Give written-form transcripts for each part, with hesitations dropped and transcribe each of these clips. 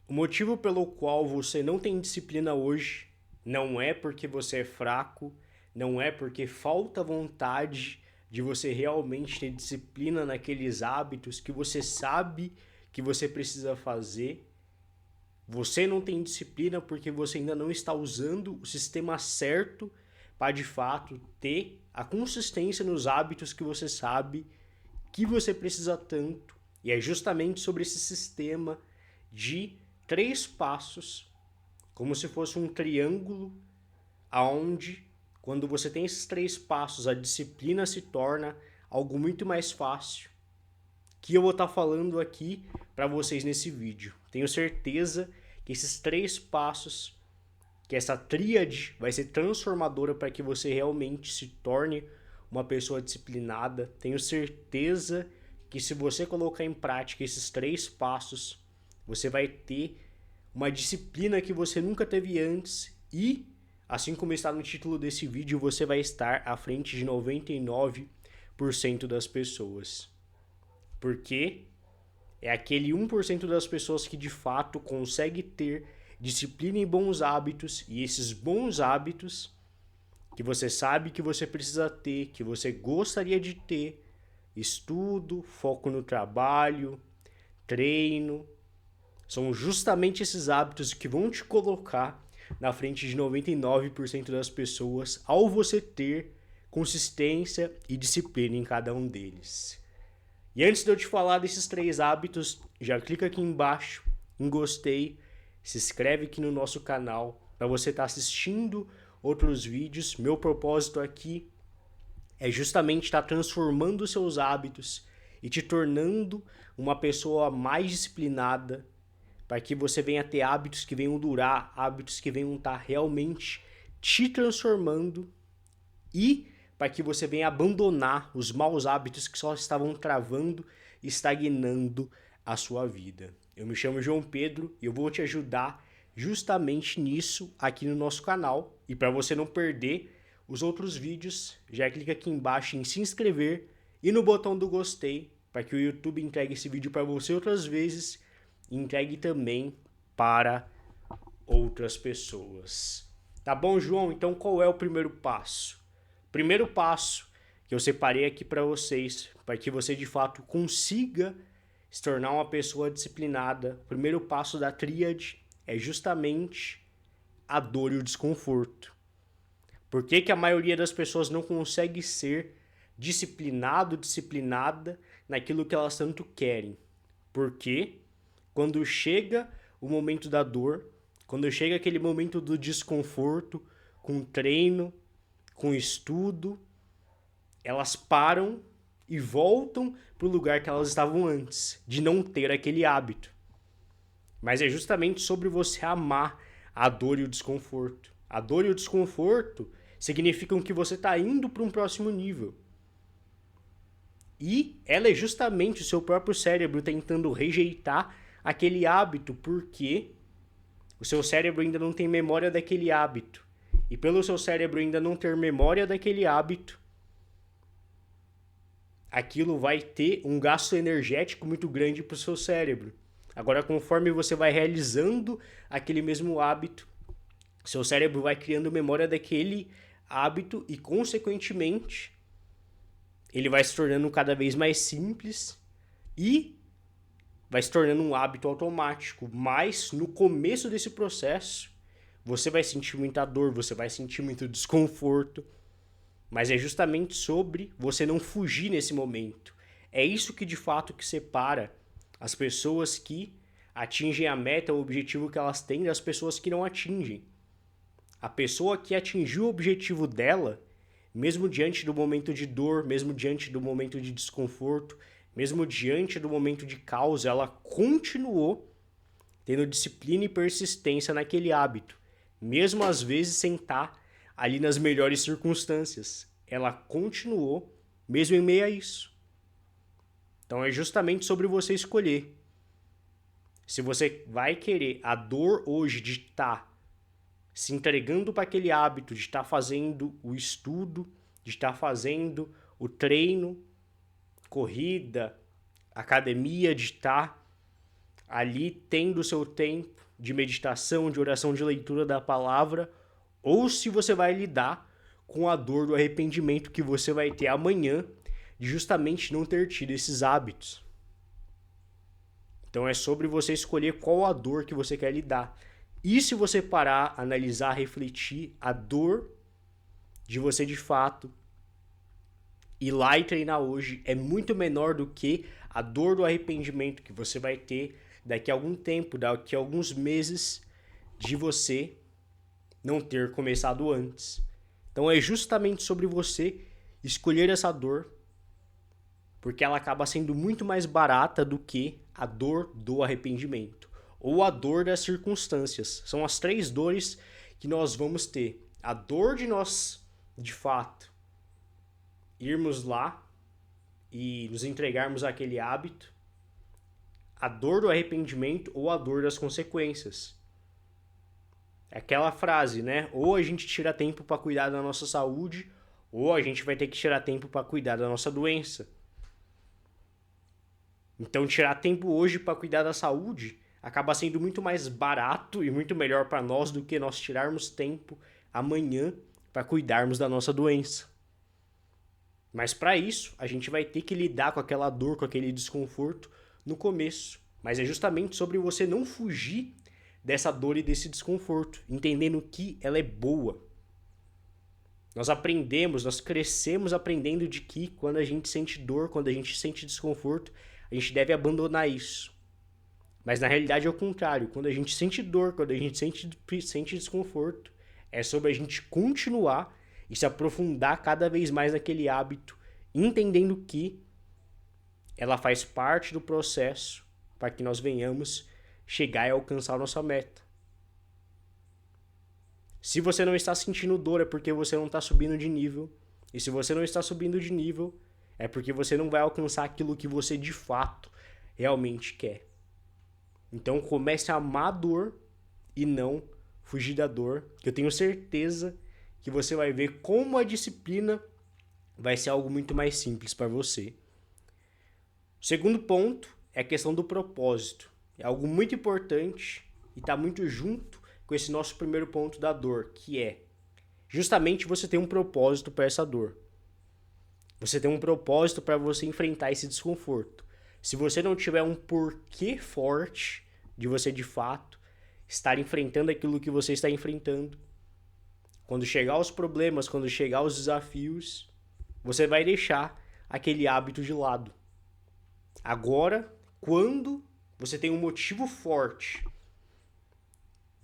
O motivo pelo qual você não tem disciplina hoje não é porque você é fraco, não é porque falta vontade de você realmente ter disciplina naqueles hábitos que você sabe que você precisa fazer. Você não tem disciplina porque você ainda não está usando o sistema certo para de fato ter a consistência nos hábitos que você sabe que você precisa tanto. E é justamente sobre esse sistema de 3 passos, como se fosse um triângulo, aonde quando você tem esses 3 passos, a disciplina se torna algo muito mais fácil, que eu vou estar falando aqui para vocês nesse vídeo. Tenho certeza que esses 3 passos, que essa tríade vai ser transformadora para que você realmente se torne uma pessoa disciplinada. Tenho certeza que se você colocar em prática esses 3 passos, você vai ter uma disciplina que você nunca teve antes e, assim como está no título desse vídeo, você vai estar à frente de 99% das pessoas. Porque é aquele 1% das pessoas que de fato consegue ter disciplina e bons hábitos, e esses bons hábitos que você sabe que você precisa ter, que você gostaria de ter, estudo, foco no trabalho, treino, são justamente esses hábitos que vão te colocar na frente de 99% das pessoas ao você ter consistência e disciplina em cada um deles. E antes de eu te falar desses 3 hábitos, já clica aqui embaixo em gostei, se inscreve aqui no nosso canal para você estar assistindo outros vídeos. Meu propósito aqui é justamente estar transformando os seus hábitos e te tornando uma pessoa mais disciplinada, para que você venha ter hábitos que venham durar, hábitos que venham estar realmente te transformando e para que você venha abandonar os maus hábitos que só estavam travando e estagnando a sua vida. Eu me chamo João Pedro e eu vou te ajudar justamente nisso aqui no nosso canal. E para você não perder os outros vídeos, já clica aqui embaixo em se inscrever e no botão do gostei para que o YouTube entregue esse vídeo para você outras vezes e entregue também para outras pessoas. Tá bom, João? Então qual é o primeiro passo? Primeiro passo que eu separei aqui para vocês, para que você de fato consiga se tornar uma pessoa disciplinada. O primeiro passo da tríade é justamente a dor e o desconforto. Por que que a maioria das pessoas não consegue ser disciplinada naquilo que elas tanto querem? Porque quando chega o momento da dor, quando chega aquele momento do desconforto, com treino, com estudo, elas param e voltam para o lugar que elas estavam antes, de não ter aquele hábito. Mas é justamente sobre você amar a dor e o desconforto. A dor e o desconforto significam que você está indo para um próximo nível. E ela é justamente o seu próprio cérebro tentando rejeitar aquele hábito, porque o seu cérebro ainda não tem memória daquele hábito. E pelo seu cérebro ainda não ter memória daquele hábito, aquilo vai ter um gasto energético muito grande para o seu cérebro. Agora, conforme você vai realizando aquele mesmo hábito, seu cérebro vai criando memória daquele hábito e, consequentemente, ele vai se tornando cada vez mais simples e vai se tornando um hábito automático. Mas no começo desse processo, você vai sentir muita dor, você vai sentir muito desconforto, mas é justamente sobre você não fugir nesse momento. É isso que de fato que separa as pessoas que atingem a meta, o objetivo que elas têm, das pessoas que não atingem. A pessoa que atingiu o objetivo dela, mesmo diante do momento de dor, mesmo diante do momento de desconforto, mesmo diante do momento de caos, ela continuou tendo disciplina e persistência naquele hábito, mesmo às vezes sem estar ali nas melhores circunstâncias. Ela continuou mesmo em meio a isso. Então é justamente sobre você escolher. Se você vai querer a dor hoje de estar se entregando para aquele hábito, de estar fazendo o estudo, de estar fazendo o treino, corrida, academia, de estar ali tendo o seu tempo de meditação, de oração, de leitura da palavra, ou se você vai lidar com a dor do arrependimento que você vai ter amanhã de justamente não ter tido esses hábitos. Então é sobre você escolher qual a dor que você quer lidar. E se você parar, analisar, refletir, a dor de você de fato ir lá e treinar hoje é muito menor do que a dor do arrependimento que você vai ter daqui a algum tempo, daqui a alguns meses de você não ter começado antes. Então é justamente sobre você escolher essa dor, porque ela acaba sendo muito mais barata do que a dor do arrependimento ou a dor das circunstâncias. São as 3 dores que nós vamos ter. A dor de nós, de fato, irmos lá e nos entregarmos àquele hábito, a dor do arrependimento ou a dor das consequências. É aquela frase, né? Ou a gente tira tempo para cuidar da nossa saúde, ou a gente vai ter que tirar tempo para cuidar da nossa doença. Então, tirar tempo hoje para cuidar da saúde acaba sendo muito mais barato e muito melhor para nós do que nós tirarmos tempo amanhã para cuidarmos da nossa doença. Mas para isso, a gente vai ter que lidar com aquela dor, com aquele desconforto no começo. Mas é justamente sobre você não fugir dessa dor e desse desconforto, entendendo que ela é boa. Nós crescemos aprendendo de que quando a gente sente dor, quando a gente sente desconforto, a gente deve abandonar isso. Mas na realidade é o contrário. Quando a gente sente dor, quando a gente sente desconforto, é sobre a gente continuar e se aprofundar cada vez mais naquele hábito, entendendo que ela faz parte do processo para que nós venhamos chegar e alcançar a nossa meta. Se você não está sentindo dor, é porque você não está subindo de nível. E se você não está subindo de nível, é porque você não vai alcançar aquilo que você de fato realmente quer. Então comece a amar a dor e não fugir da dor, que eu tenho certeza que você vai ver como a disciplina vai ser algo muito mais simples para você. O segundo ponto é a questão do propósito. É algo muito importante e está muito junto com esse nosso primeiro ponto da dor, que é justamente você ter um propósito para essa dor. Você tem um propósito para você enfrentar esse desconforto. Se você não tiver um porquê forte de você de fato estar enfrentando aquilo que você está enfrentando, quando chegar os problemas, quando chegar os desafios, você vai deixar aquele hábito de lado. Agora, quando você tem um motivo forte,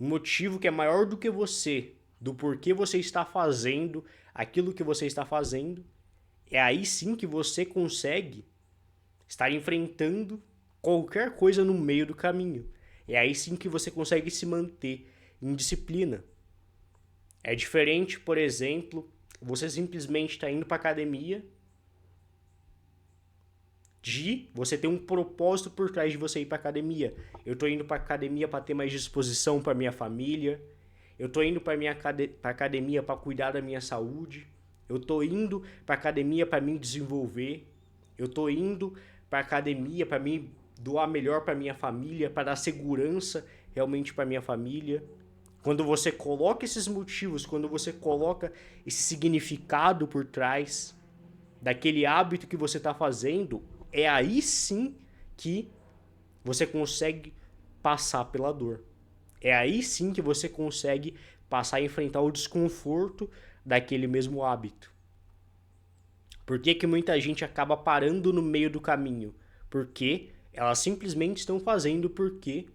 um motivo que é maior do que você, do porquê você está fazendo aquilo que você está fazendo, é aí sim que você consegue estar enfrentando qualquer coisa no meio do caminho. É aí sim que você consegue se manter em disciplina. É diferente, por exemplo, você simplesmente está indo para academia, de você ter um propósito por trás de você ir para academia. Eu estou indo para academia para ter mais disposição para minha família. Eu estou indo para academia para cuidar da minha saúde. Eu estou indo para academia para me desenvolver. Eu estou indo para academia para me doar melhor para minha família, para dar segurança realmente para minha família. Quando você coloca esses motivos, quando você coloca esse significado por trás daquele hábito que você está fazendo, é aí sim que você consegue passar pela dor. É aí sim que você consegue passar a enfrentar o desconforto daquele mesmo hábito. Por que que muita gente acaba parando no meio do caminho? Porque elas simplesmente estão fazendo porque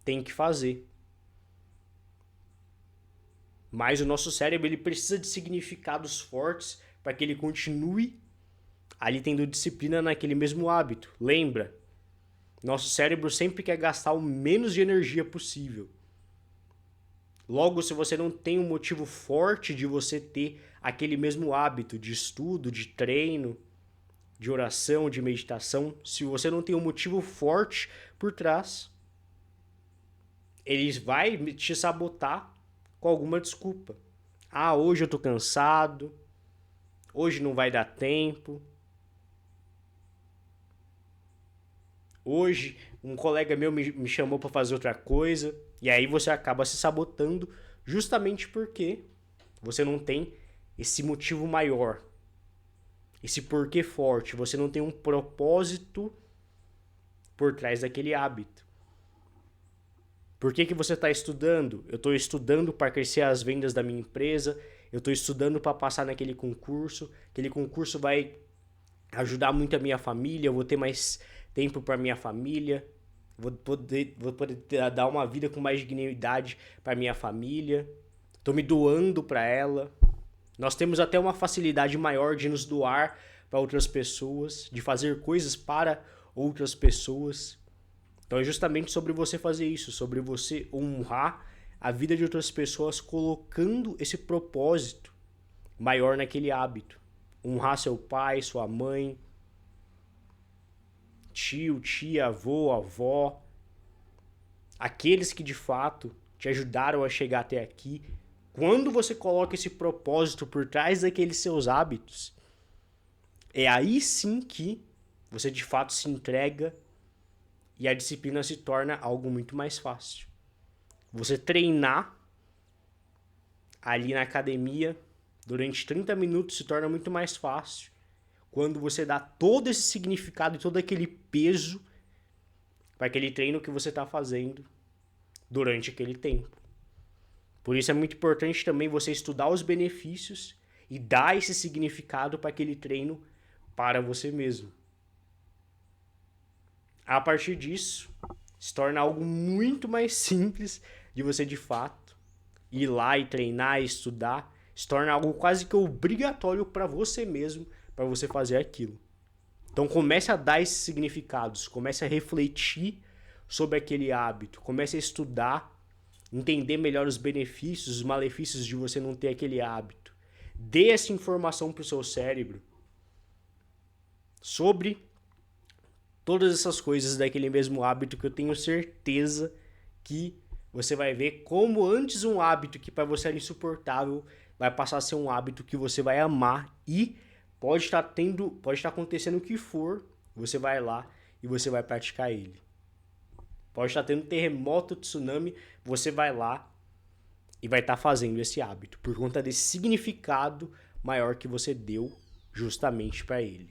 tem que fazer. Mas o nosso cérebro ele precisa de significados fortes para que ele continue ali tendo disciplina naquele mesmo hábito. Lembra? Nosso cérebro sempre quer gastar o menos de energia possível. Logo, se você não tem um motivo forte de você ter aquele mesmo hábito de estudo, de treino, de oração, de meditação, se você não tem um motivo forte por trás, ele vai te sabotar com alguma desculpa. Ah, hoje eu tô cansado, hoje não vai dar tempo. Hoje, um colega meu me chamou para fazer outra coisa, e aí você acaba se sabotando justamente porque você não tem esse motivo maior, esse porquê forte, você não tem um propósito por trás daquele hábito. Por que você está estudando? Eu estou estudando para crescer as vendas da minha empresa, eu estou estudando para passar naquele concurso, aquele concurso vai ajudar muito a minha família, eu vou ter mais tempo para minha família, vou poder dar uma vida com mais dignidade para minha família, estou me doando para ela. Nós temos até uma facilidade maior de nos doar para outras pessoas, de fazer coisas para outras pessoas. Então é justamente sobre você fazer isso, sobre você honrar a vida de outras pessoas colocando esse propósito maior naquele hábito. Honrar seu pai, sua mãe, tio, tia, avô, avó, aqueles que de fato te ajudaram a chegar até aqui. Quando você coloca esse propósito por trás daqueles seus hábitos, é aí sim que você de fato se entrega e a disciplina se torna algo muito mais fácil. Você treinar ali na academia durante 30 minutos se torna muito mais fácil quando você dá todo esse significado e todo aquele peso para aquele treino que você está fazendo durante aquele tempo. Por isso é muito importante também você estudar os benefícios e dar esse significado para aquele treino para você mesmo. A partir disso, se torna algo muito mais simples de você de fato ir lá e treinar e estudar. Se torna algo quase que obrigatório para você mesmo, para você fazer aquilo. Então comece a dar esses significados, comece a refletir sobre aquele hábito, comece a estudar, entender melhor os benefícios, os malefícios de você não ter aquele hábito. Dê essa informação para o seu cérebro sobre todas essas coisas daquele mesmo hábito, que eu tenho certeza que você vai ver como antes um hábito que para você era insuportável vai passar a ser um hábito que você vai amar e pode estar acontecendo o que for, você vai lá e você vai praticar ele. Pode estar tendo terremoto, tsunami, você vai lá e vai estar fazendo esse hábito por conta desse significado maior que você deu justamente para ele.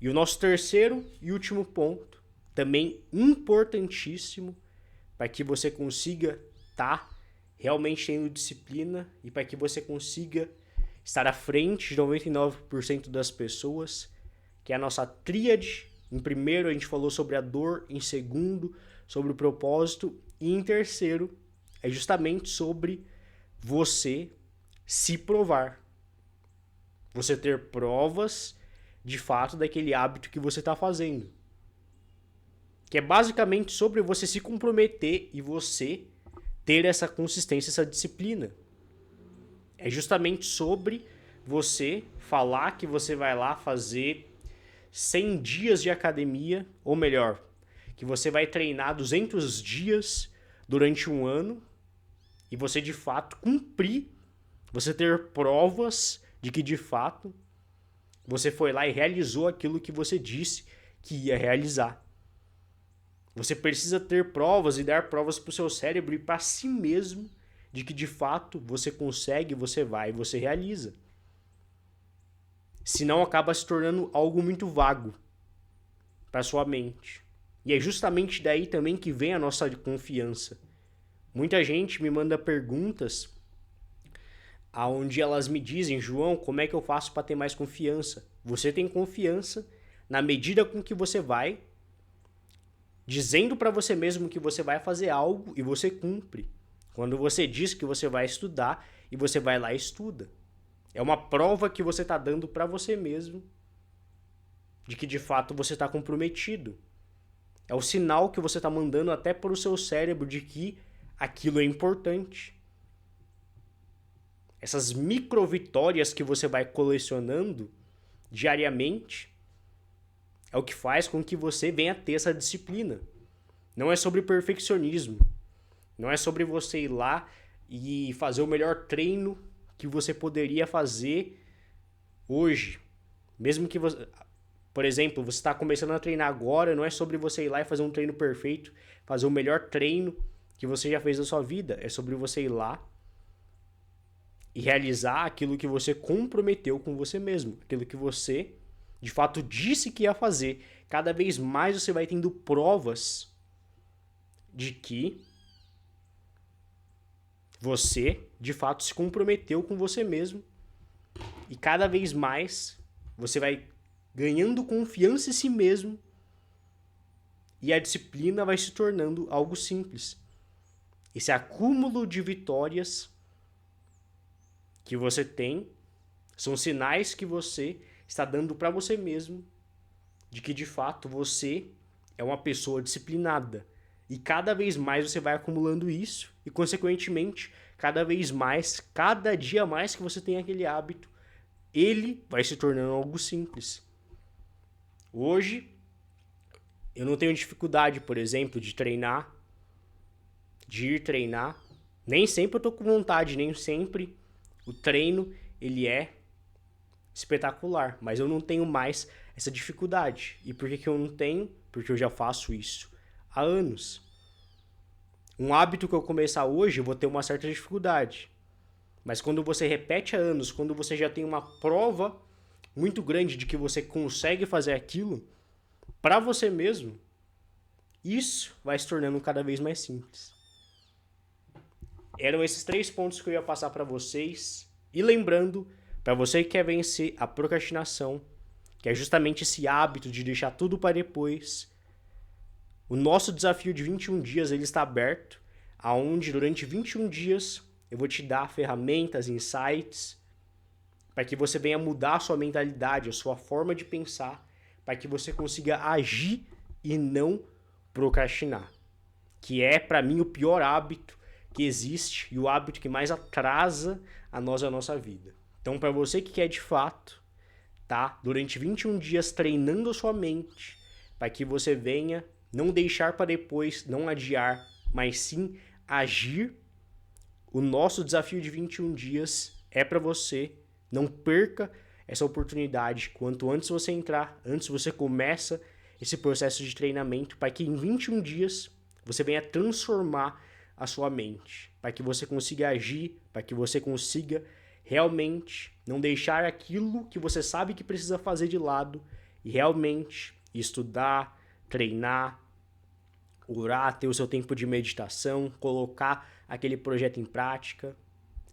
E o nosso terceiro e último ponto, também importantíssimo, para que você consiga estar realmente tendo disciplina e para que você consiga estar à frente de 99% das pessoas, que é a nossa tríade. Em primeiro a gente falou sobre a dor, em segundo sobre o propósito e em terceiro é justamente sobre você se provar. Você ter provas de fato daquele hábito que você está fazendo. Que é basicamente sobre você se comprometer e você ter essa consistência, essa disciplina. É justamente sobre você falar que você vai lá fazer 100 dias de academia, ou melhor, que você vai treinar 200 dias durante um ano e você de fato cumprir, você ter provas de que de fato você foi lá e realizou aquilo que você disse que ia realizar. Você precisa ter provas e dar provas para o seu cérebro e para si mesmo de que de fato você consegue, você vai e você realiza. Senão acaba se tornando algo muito vago para sua mente. E é justamente daí também que vem a nossa confiança. Muita gente me manda perguntas onde elas me dizem: João, como é que eu faço para ter mais confiança? Você tem confiança na medida com que você vai dizendo para você mesmo que você vai fazer algo e você cumpre. Quando você diz que você vai estudar e você vai lá e estuda. É uma prova que você está dando para você mesmo de que de fato você está comprometido. É o sinal que você está mandando até para o seu cérebro de que aquilo é importante. Essas micro vitórias que você vai colecionando diariamente é o que faz com que você venha ter essa disciplina. Não é sobre perfeccionismo. Não é sobre você ir lá e fazer o melhor treino que você poderia fazer hoje. Mesmo que você... Por exemplo, você está começando a treinar agora, não é sobre você ir lá e fazer um treino perfeito, fazer o melhor treino que você já fez na sua vida. É sobre você ir lá e realizar aquilo que você comprometeu com você mesmo, aquilo que você de fato disse que ia fazer. Cada vez mais você vai tendo provas de que você de fato se comprometeu com você mesmo, e cada vez mais você vai ganhando confiança em si mesmo e a disciplina vai se tornando algo simples. Esse acúmulo de vitórias que você tem são sinais que você está dando para você mesmo de que de fato você é uma pessoa disciplinada. E cada vez mais você vai acumulando isso e, consequentemente, cada vez mais, cada dia mais que você tem aquele hábito, ele vai se tornando algo simples. Hoje, eu não tenho dificuldade, por exemplo, de treinar, de ir treinar. Nem sempre eu tô com vontade, nem sempre o treino ele é espetacular, mas eu não tenho mais essa dificuldade. E por que eu não tenho? Porque eu já faço isso há anos. Um hábito que eu começar hoje, eu vou ter uma certa dificuldade. Mas quando você repete há anos, quando você já tem uma prova muito grande de que você consegue fazer aquilo, para você mesmo, isso vai se tornando cada vez mais simples. Eram esses 3 pontos que eu ia passar para vocês. E lembrando, para você que quer vencer a procrastinação, que é justamente esse hábito de deixar tudo para depois, o nosso desafio de 21 dias ele está aberto, aonde durante 21 dias eu vou te dar ferramentas, insights, para que você venha mudar a sua mentalidade, a sua forma de pensar, para que você consiga agir e não procrastinar. Que é, para mim, o pior hábito que existe e o hábito que mais atrasa a nossa vida. Então, para você que quer de fato, tá? Durante 21 dias treinando a sua mente, para que você venha não deixar para depois, não adiar, mas sim agir. O nosso desafio de 21 dias é para você. Não perca essa oportunidade. Quanto antes você entrar, antes você começa esse processo de treinamento, para que em 21 dias você venha transformar a sua mente, para que você consiga agir, para que você consiga realmente não deixar aquilo que você sabe que precisa fazer de lado e realmente estudar, treinar, orar, ter o seu tempo de meditação, colocar aquele projeto em prática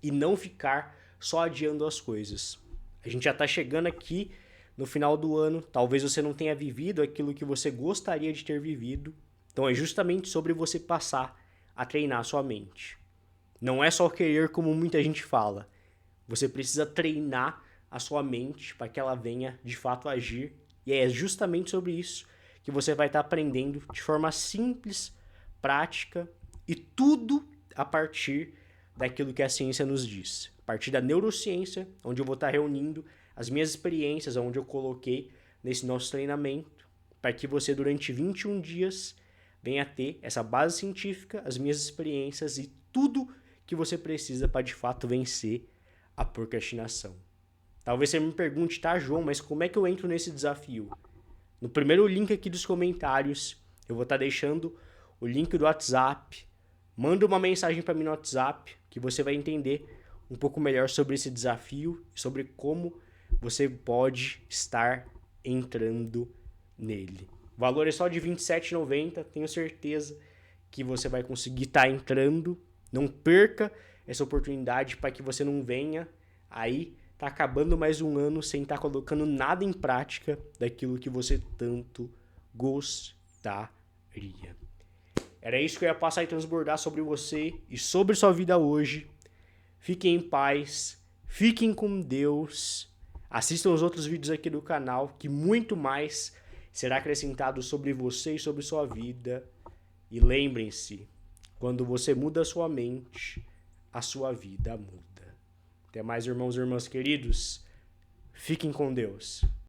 e não ficar só adiando as coisas. A gente já está chegando aqui no final do ano, talvez você não tenha vivido aquilo que você gostaria de ter vivido, então é justamente sobre você passar a treinar a sua mente. Não é só querer como muita gente fala, você precisa treinar a sua mente para que ela venha de fato agir, e é justamente sobre isso que você vai estar aprendendo de forma simples, prática e tudo a partir daquilo que a ciência nos diz. A partir da neurociência, onde eu vou estar reunindo as minhas experiências, onde eu coloquei nesse nosso treinamento, para que você durante 21 dias venha ter essa base científica, as minhas experiências e tudo que você precisa para de fato vencer a procrastinação. Talvez você me pergunte, tá, João, mas como é que eu entro nesse desafio? No primeiro link aqui dos comentários, eu vou estar deixando o link do WhatsApp. Manda uma mensagem para mim no WhatsApp que você vai entender um pouco melhor sobre esse desafio e sobre como você pode estar entrando nele. O valor é só de R$ 27,90. Tenho certeza que você vai conseguir estar entrando. Não perca essa oportunidade para que você não venha aí tá acabando mais um ano sem estar colocando nada em prática daquilo que você tanto gostaria. Era isso que eu ia passar e transbordar sobre você e sobre sua vida hoje. Fiquem em paz, fiquem com Deus. Assistam os outros vídeos aqui do canal, que muito mais será acrescentado sobre você e sobre sua vida. E lembrem-se, quando você muda a sua mente, a sua vida muda. Até mais, irmãos e irmãs queridos. Fiquem com Deus.